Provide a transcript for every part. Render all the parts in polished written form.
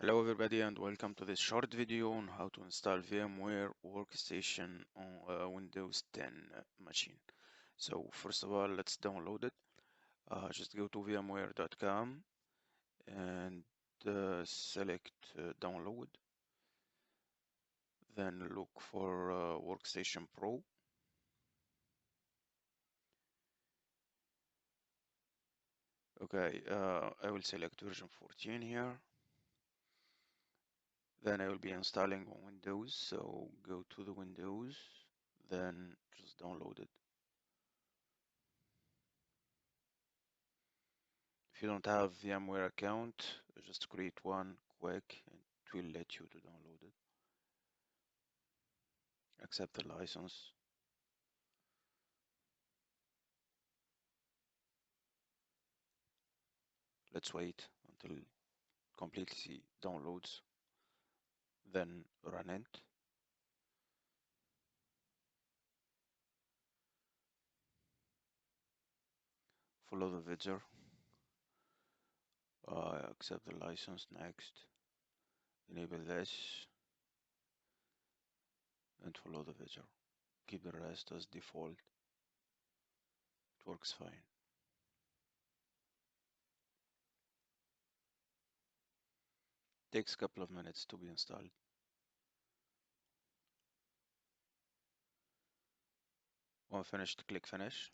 Hello everybody and welcome to this short video on how to install VMware Workstation on a Windows 10 machine. So first of all, let's download it. Just go to vmware.com and select download. Then look for Workstation Pro. Okay, I will select version 14 here. Then I will be installing on Windows, so go to the Windows, then just download it. If you don't have VMware account, just create one quick and it will let you to download it. Accept the license. Let's wait until it completely downloads, then run it. Follow the video. Accept the license, next. Enable this and follow the video. Keep the rest as default. It works fine. Takes a couple of minutes to be installed. When finished, click finish.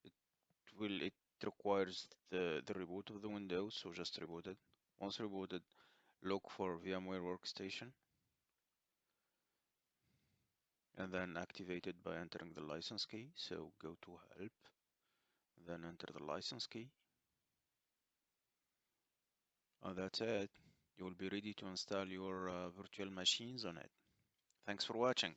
It requires the reboot of the Windows, so just reboot it. Once rebooted, look for VMware Workstation and then activate it by entering the license key. So go to help, then enter the license key. And that's it. You will be ready to install your virtual machines on it. Thanks for watching.